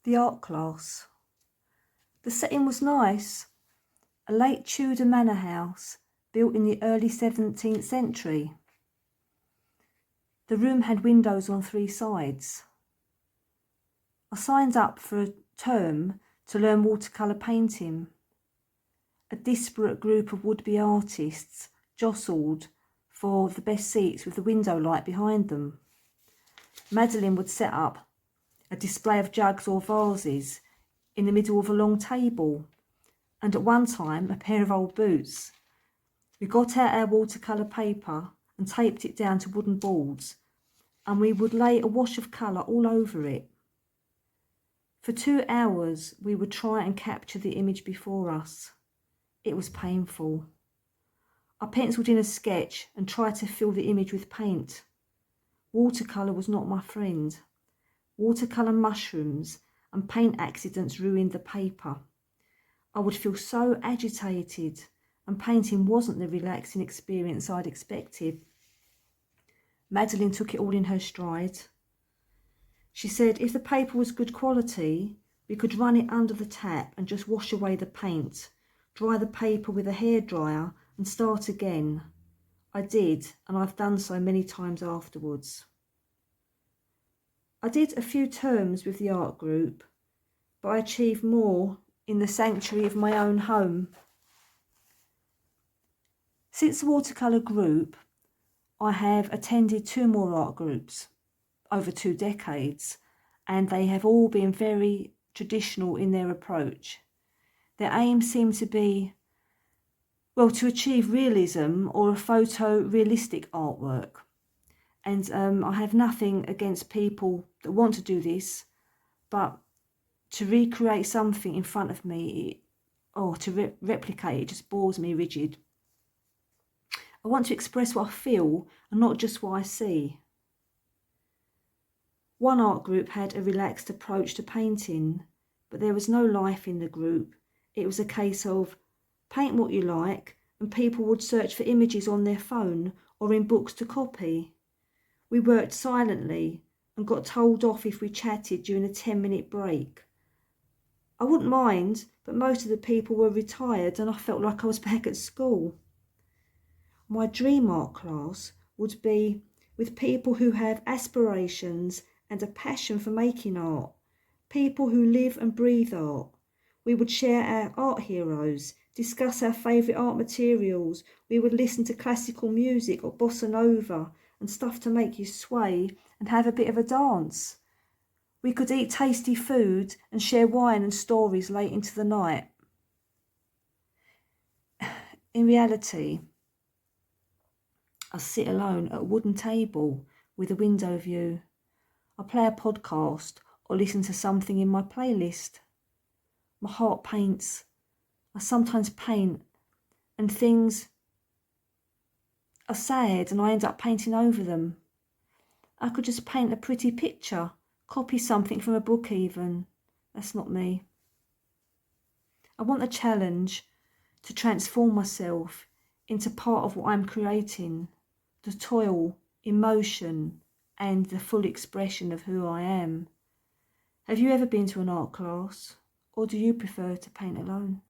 The art class. The setting was nice. A late Tudor manor house built in the early 17th century. The room had windows on 3 sides. I signed up for a term to learn watercolour painting. A disparate group of would-be artists jostled for the best seats with the window light behind them. Madeline would set up a display of jugs or vases in the middle of a long table, and at one time a pair of old boots. We got out our watercolour paper and taped it down to wooden boards, and we would lay a wash of colour all over it. For 2 hours we would try and capture the image before us. It was painful. I penciled in a sketch and tried to fill the image with paint. Watercolour was not my friend. Watercolour mushrooms and paint accidents ruined the paper. I would feel so agitated, and painting wasn't the relaxing experience I'd expected. Madeline took it all in her stride. She said if the paper was good quality, we could run it under the tap and just wash away the paint, dry the paper with a hairdryer and start again. I did, and I've done so many times afterwards. I did a few terms with the art group, but I achieved more in the sanctuary of my own home. Since the watercolour group, I have attended 2 more art groups over 2 decades, and they have all been very traditional in their approach. Their aim seemed to be, to achieve realism or a photorealistic artwork. And I have nothing against people that want to do this, but to recreate something in front of me or to replicate it just bores me rigid. I want to express what I feel and not just what I see. One art group had a relaxed approach to painting, but there was no life in the group. It was a case of paint what you like, and people would search for images on their phone or in books to copy. We worked silently and got told off if we chatted during a 10-minute break. I wouldn't mind, but most of the people were retired and I felt like I was back at school. My dream art class would be with people who have aspirations and a passion for making art, people who live and breathe art. We would share our art heroes, discuss our favourite art materials. We would listen to classical music or bossa nova and stuff to make you sway and have a bit of a dance. We could eat tasty food and share wine and stories late into the night. In reality, I sit alone at a wooden table with a window view. I play a podcast or listen to something in my playlist. My heart paints. I sometimes paint, and things are sad and I end up painting over them. I could just paint a pretty picture, copy something from a book even. That's not me. I want the challenge to transform myself into part of what I'm creating, the toil, emotion, and the full expression of who I am. Have you ever been to an art class, or do you prefer to paint alone?